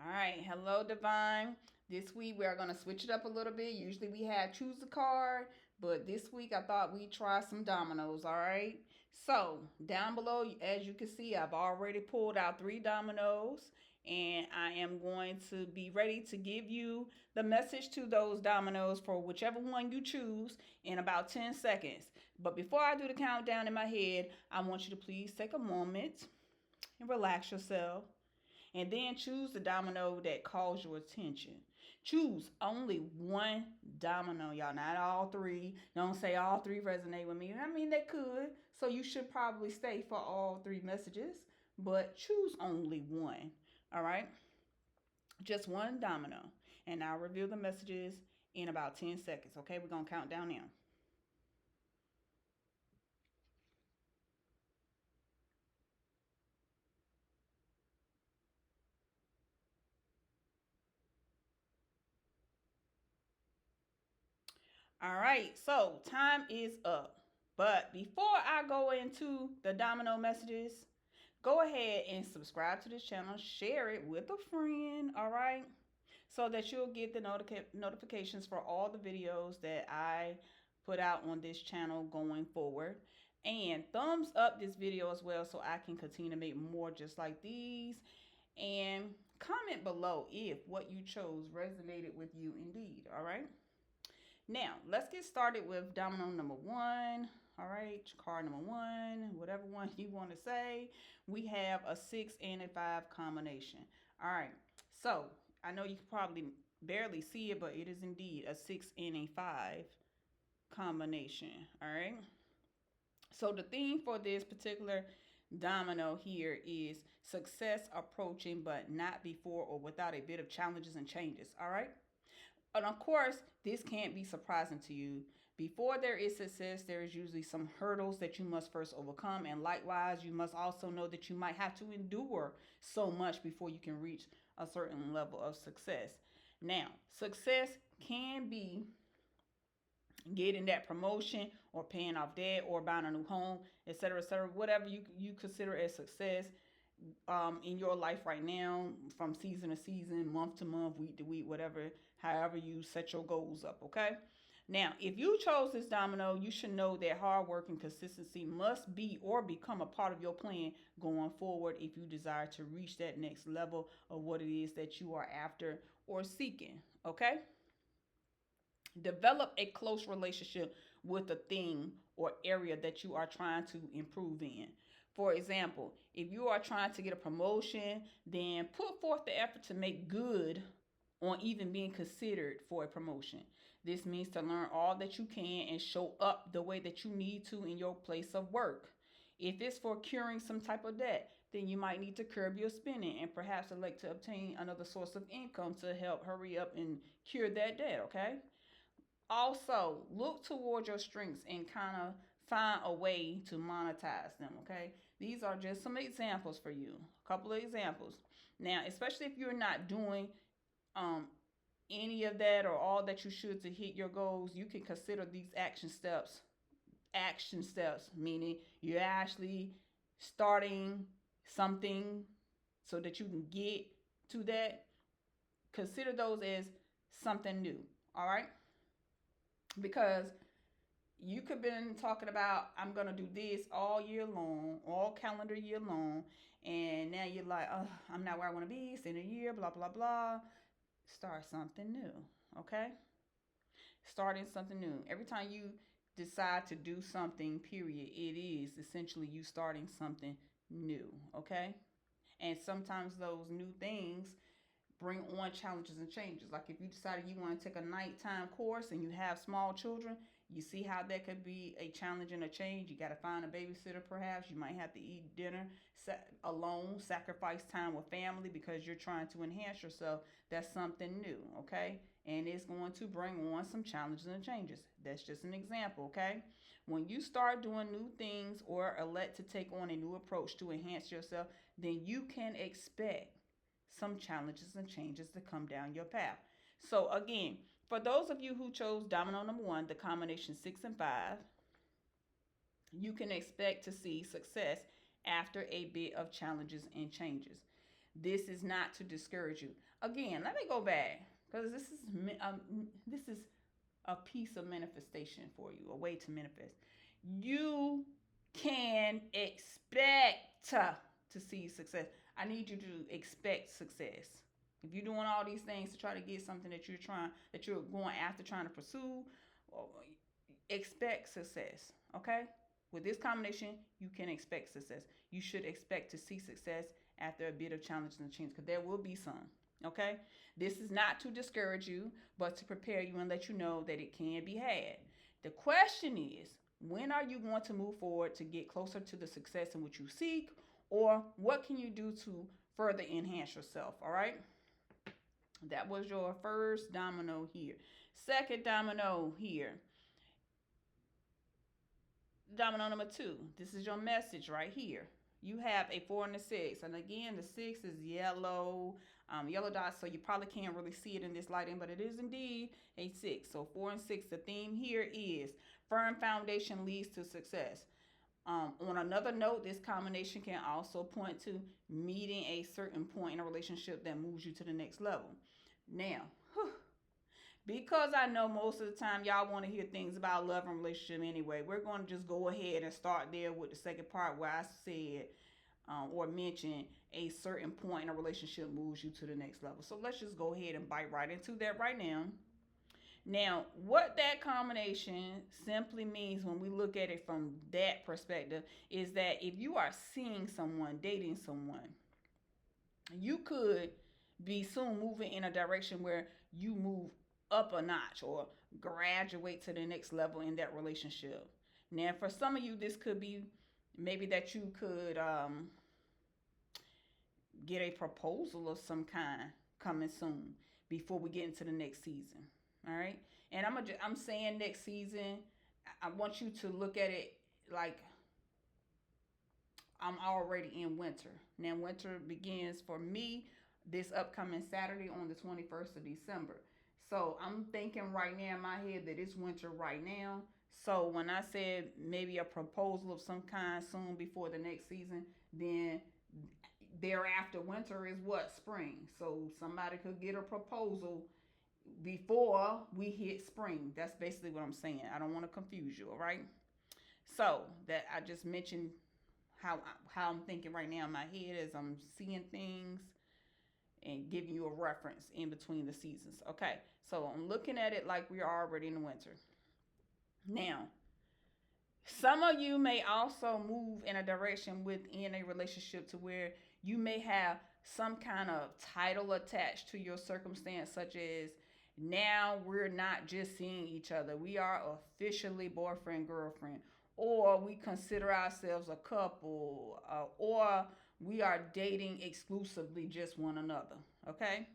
All right, hello, Divine. This week we are going to switch it up a little bit. Usually we have choose a card, but this week I thought we'd try some dominoes, all right? So, down below, as you can see, I've already pulled out 3 dominoes, and I am going to be ready to give you the message to those dominoes for whichever one you choose in about 10 seconds. But before I do the countdown in my head, I want you to please take a moment and relax yourself, and then choose the domino that calls your attention. Choose only one domino, y'all, not all three. Don't say all three resonate with me. I mean, they could. So you should probably stay for all 3 messages, but choose only one. All right? Just one domino. And I'll reveal the messages in about 10 seconds. Okay? We're going to count down now. All right, so time is up. But before I go into the domino messages, go ahead and subscribe to this channel, share it with a friend, all right? So that you'll get the notifications for all the videos that I put out on this channel going forward. And thumbs up this video as well so I can continue to make more just like these. And comment below if what you chose resonated with you indeed, all right? Now, let's get started with domino number 1. All right, card number 1, whatever one you want to say. We have a 6 and a 5 combination. All right, so I know you can probably barely see it, but it is indeed a 6 and a 5 combination. All right, so the theme for this particular domino here is success approaching, but not before or without a bit of challenges and changes. All right. And of course, this can't be surprising to you. Before there is success, there is usually some hurdles that you must first overcome. And likewise, you must also know that you might have to endure so much before you can reach a certain level of success. Now, success can be getting that promotion or paying off debt or buying a new home, etc., whatever you consider as success in your life right now, from season to season, month to month, week to week, whatever, however you set your goals up, okay? Now, if you chose this domino, you should know that hard work and consistency must be or become a part of your plan going forward if you desire to reach that next level of what it is that you are after or seeking, okay? Develop a close relationship with the thing or area that you are trying to improve in. For example, if you are trying to get a promotion, then put forth the effort to make good on even being considered for a promotion. This means to learn all that you can and show up the way that you need to in your place of work. If it's for curing some type of debt, then you might need to curb your spending and perhaps elect to obtain another source of income to help hurry up and cure that debt, okay? Also, look toward your strengths and kind of find a way to monetize them, okay? These are just some examples for you, a couple of examples. Now, especially if you're not doing um, any of that or all that you should to hit your goals, you can consider these action steps. Action steps, meaning you're actually starting something so that you can get to that. Consider those as something new, all right? Because you could have been talking about I'm gonna do this all year long, all calendar year long, and now you're like, oh, I'm not where I want to be. It's in a year, blah blah blah. Start something new, okay? Starting something new. Every time you decide to do something, period, it is essentially you starting something new, okay? And sometimes those new things bring on challenges and changes. Like if you decided you want to take a nighttime course and you have small children, you see how that could be a challenge and a change. You got to find a babysitter, perhaps. You might have to eat dinner alone, sacrifice time with family because you're trying to enhance yourself. That's something new, okay? And it's going to bring on some challenges and changes. That's just an example, okay? When you start doing new things or elect to take on a new approach to enhance yourself, then you can expect some challenges and changes to come down your path. So again, for those of you who chose domino number 1, the combination 6 and 5, you can expect to see success after a bit of challenges and changes. This is not to discourage you. Again, let me go back because this is a piece of manifestation for you, a way to manifest. You can expect to see success. I need you to expect success. If you're doing all these things to try to get something that you're going after, trying to pursue, expect success. Okay? With this combination, you can expect success. You should expect to see success after a bit of challenge and change, because there will be some. Okay? This is not to discourage you, but to prepare you and let you know that it can be had. The question is, when are you going to move forward to get closer to the success in which you seek, or what can you do to further enhance yourself? All right? That was your first domino here. Second domino here. Domino number 2. This is your message right here. You have a 4 and a 6. And again, the 6 is yellow, yellow dots, so you probably can't really see it in this lighting, but it is indeed a 6. So 4 and 6, the theme here is firm foundation leads to success. On another note, this combination can also point to meeting a certain point in a relationship that moves you to the next level. Now, because I know most of the time y'all want to hear things about love and relationship anyway, we're going to just go ahead and start there with the second part where I said or mentioned a certain point in a relationship moves you to the next level. So let's just go ahead and bite right into that right now. Now, what that combination simply means when we look at it from that perspective is that if you are seeing someone, dating someone, you could be soon moving in a direction where you move up a notch or graduate to the next level in that relationship. Now, for some of you, this could be maybe that you could get a proposal of some kind coming soon before we get into the next season. All right, and I'm saying next season. I want you to look at it like I'm already in winter. Now, winter begins for me this upcoming Saturday on the 21st of December. So I'm thinking right now in my head that it's winter right now. So when I said maybe a proposal of some kind soon before the next season, then thereafter winter is what? Spring. So somebody could get a proposal before we hit spring. That's basically what I'm saying. I don't want to confuse you, all right? So that I just mentioned how I'm thinking right now in my head as I'm seeing things and giving you a reference in between the seasons. Okay, so I'm looking at it like we are already in the winter. Now, some of you may also move in a direction within a relationship to where you may have some kind of title attached to your circumstance, such as now we're not just seeing each other, we are officially boyfriend, girlfriend, or we consider ourselves a couple, or we are dating exclusively just one another. Okay?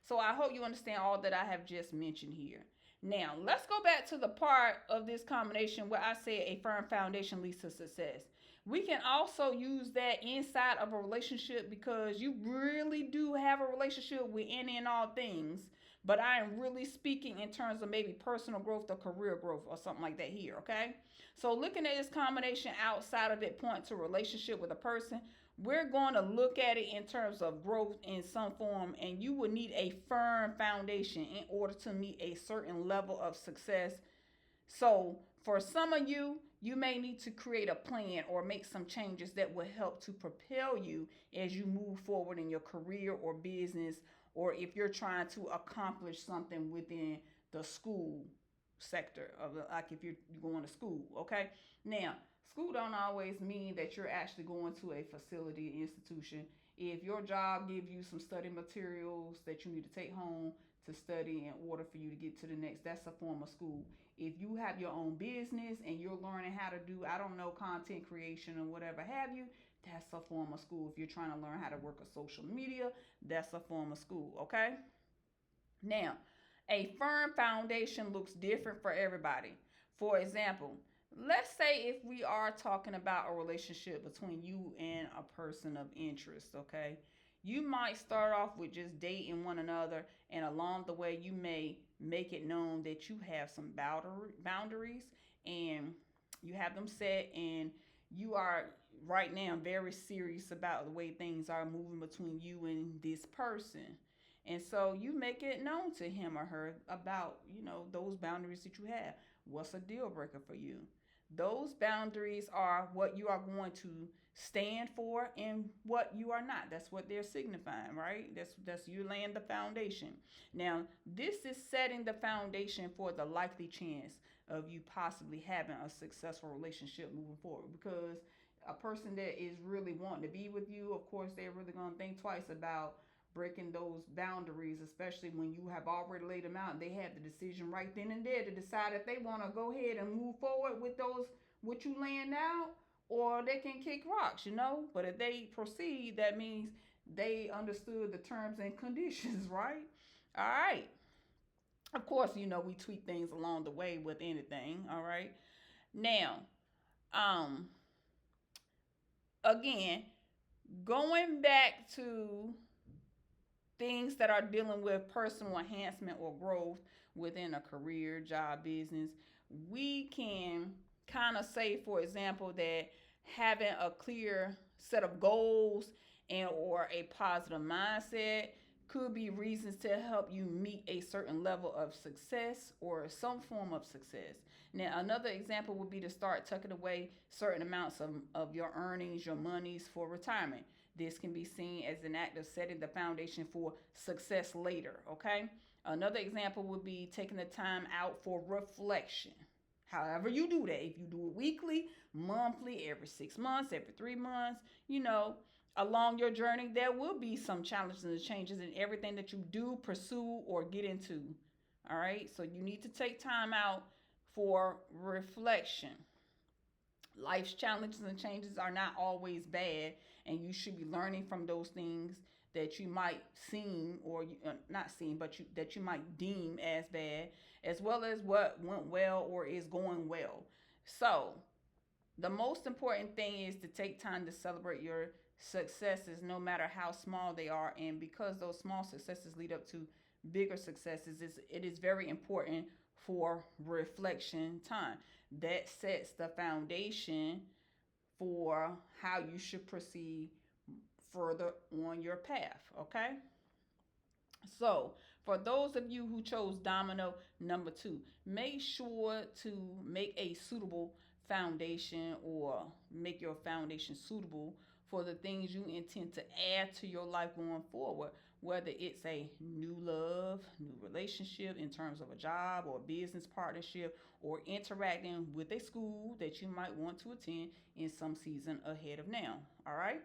So I hope you understand all that I have just mentioned here. Now, let's go back to the part of this combination where I said a firm foundation leads to success. We can also use that inside of a relationship because you really do have a relationship with any and all things. But I am really speaking in terms of maybe personal growth or career growth or something like that here, okay? So looking at this combination outside of it point to relationship with a person, we're going to look at it in terms of growth in some form, and you will need a firm foundation in order to meet a certain level of success. So for some of you, you may need to create a plan or make some changes that will help to propel you as you move forward in your career or business, or if you're trying to accomplish something within the school sector of like if you're going to school. Okay, now school don't always mean that you're actually going to a facility institution. If your job gives you some study materials that you need to take home to study in order for you to get to the next, that's a form of school. If you have your own business and you're learning how to do, I don't know, content creation or whatever have you, that's a form of school. If you're trying to learn how to work a social media, that's a form of school, okay? Now, a firm foundation looks different for everybody. For example, let's say if we are talking about a relationship between you and a person of interest, okay? You might start off with just dating one another, and along the way, you may make it known that you have some boundaries and you have them set, and you are right now very serious about the way things are moving between you and this person. And so you make it known to him or her about, those boundaries that you have. What's a deal breaker for you? Those boundaries are what you are going to stand for and what you are not. That's what they're signifying, right? That's you laying the foundation. Now, this is setting the foundation for the likely chance of you possibly having a successful relationship moving forward, because a person that is really wanting to be with you, of course, they're really going to think twice about breaking those boundaries, especially when you have already laid them out and they have the decision right then and there to decide if they want to go ahead and move forward with those, what you laying out, or they can kick rocks. But if they proceed, that means they understood the terms and conditions, right? All right. Of course, we tweak things along the way with anything. All right. Now, um, again, going back to things that are dealing with personal enhancement or growth within a career, job, business, we can kind of say, for example, that having a clear set of goals and or a positive mindset could be reasons to help you meet a certain level of success or some form of success. Now, another example would be to start tucking away certain amounts of your earnings, your monies for retirement. This can be seen as an act of setting the foundation for success later, okay? Another example would be taking the time out for reflection. However, you do that, if you do it weekly, monthly, every 6 months, every 3 months, you know, along your journey, there will be some challenges and changes in everything that you do, pursue, or get into. All right, so you need to take time out for reflection. Life's challenges and changes are not always bad, and you should be learning from those things that you might seem or not seem, but that you might deem as bad, as well as what went well or is going well. So, the most important thing is to take time to celebrate your successes, no matter how small they are. And because those small successes lead up to bigger successes, it is very important for reflection time. That sets the foundation for how you should proceed further on your path. Okay? So, for those of you who chose domino number 2, make sure to make a suitable foundation, or make your foundation suitable for the things you intend to add to your life going forward, whether it's a new love, new relationship in terms of a job or business partnership, or interacting with a school that you might want to attend in some season ahead of now. All right?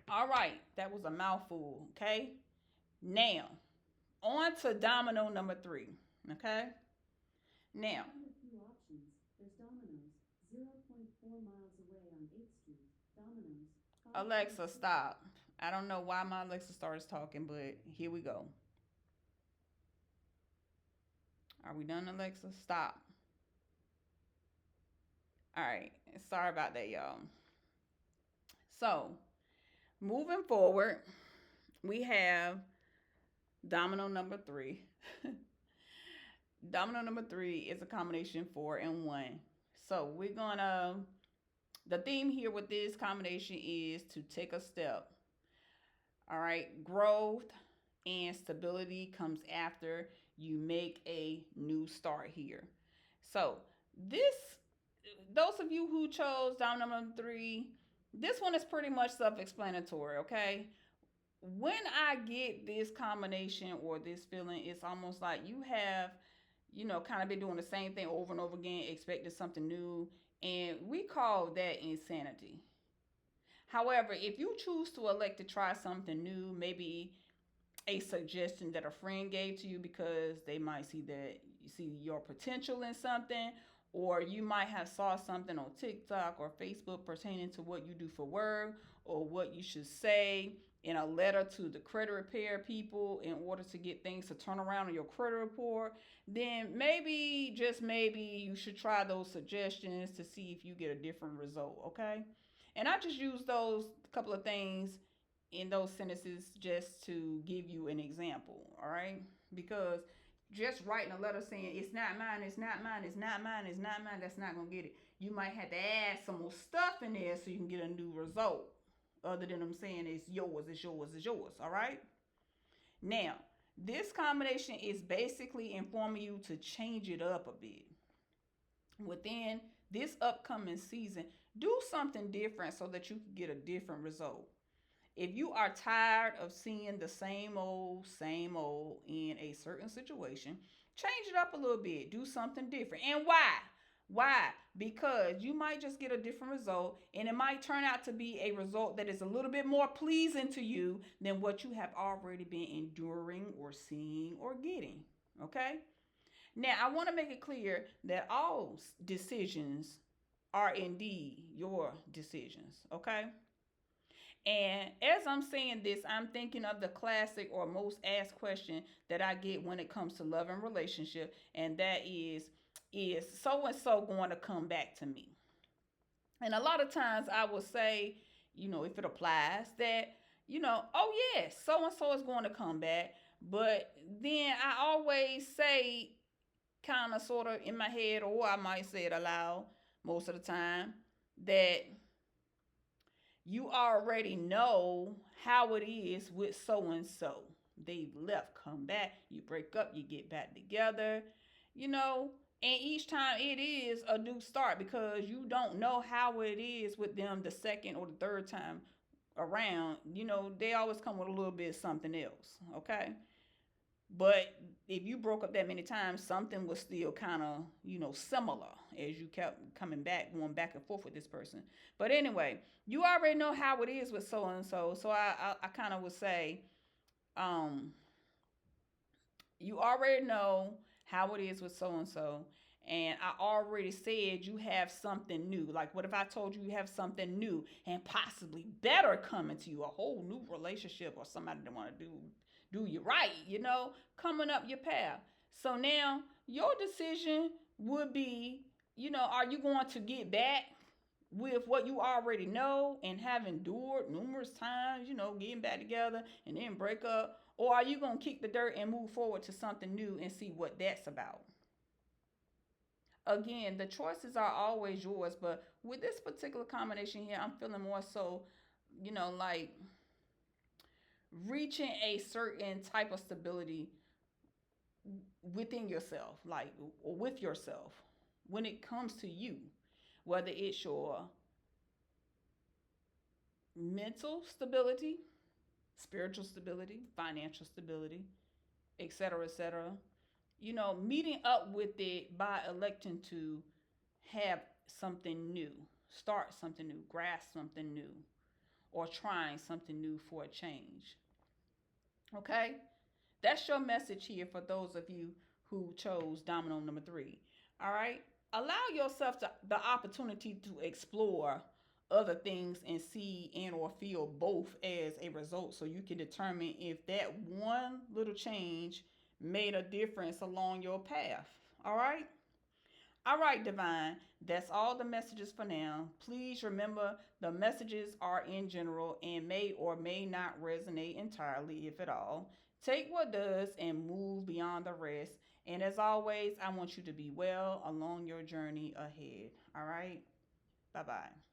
All right, that was a mouthful, okay? Now, on to domino number 3, okay? Now, Alexa, stop. I don't know why my Alexa starts talking, but here we go. Are we done, Alexa? Stop. All right. Sorry about that, y'all. So, moving forward, we have domino number 3. Domino number 3 is a combination 4 and 1. So, the theme here with this combination is to take a step. All right. Growth and stability comes after you make a new start here. So, those of you who chose domino number 3, this one is pretty much self-explanatory, okay? When I get this combination or this feeling, it's almost like you have, kind of been doing the same thing over and over again, expecting something new, and we call that insanity. However, if you choose to elect to try something new, maybe a suggestion that a friend gave to you because they might see your potential in something, or you might have saw something on TikTok or Facebook pertaining to what you do for work, or what you should say in a letter to the credit repair people in order to get things to turn around on your credit report, then maybe, just maybe, you should try those suggestions to see if you get a different result, okay? And I just use those couple of things in those sentences just to give you an example, all right? Because Just writing a letter saying it's not mine, it's not mine, it's not mine, it's not mine, that's not gonna get it. You might have to add some more stuff in there so you can get a new result. Other than them saying it's yours, it's yours, it's yours. All right. Now, this combination is basically informing you to change it up a bit. Within this upcoming season, do something different so that you can get a different result. If you are tired of seeing the same old in a certain situation, change it up a little bit. Do something different. And why? Why? Because you might just get a different result, and it might turn out to be a result that is a little bit more pleasing to you than what you have already been enduring or seeing or getting. Okay? Now, I want to make it clear that all decisions are indeed your decisions. Okay? And as I'm saying this, I'm thinking of the classic or most asked question that I get when it comes to love and relationship, and that is so and so going to come back to me? And a lot of times I will say, if it applies, that, oh yes, so and so is going to come back. But then I always say, kind of sort of in my head, or I might say it aloud most of the time, that you already know how it is with so and so. They've left, come back, you break up, you get back together, you know, and each time it is a new start because you don't know how it is with them the second or the third time around. They always come with a little bit of something else, okay? But if you broke up that many times, something was still kind of, similar as you kept coming back, going back and forth with this person. But anyway, you already know how it is with so and so. So I kind of would say, um, you already know how it is with so and so. And I already said you have something new. Like, what if I told you you have something new and possibly better coming to you? A whole new relationship or somebody that want to do you right, coming up your path. So now your decision would be, are you going to get back with what you already know and have endured numerous times, getting back together and then break up? Or are you going to kick the dirt and move forward to something new and see what that's about? Again, the choices are always yours, but with this particular combination here, I'm feeling more so, like reaching a certain type of stability within yourself, like, or with yourself when it comes to you, whether it's your mental stability, spiritual stability, financial stability, etc., etc. Meeting up with it by electing to have something new, start something new, grasp something new, or trying something new for a change. Okay? That's your message here for those of you who chose domino number 3. All right? Allow yourself the opportunity to explore other things and see and or feel both as a result so you can determine if that one little change made a difference along your path. All right? All right, Divine. That's all the messages for now. Please remember the messages are in general and may or may not resonate entirely, if at all. Take what does and move beyond the rest. And as always, I want you to be well along your journey ahead. All right? Bye bye.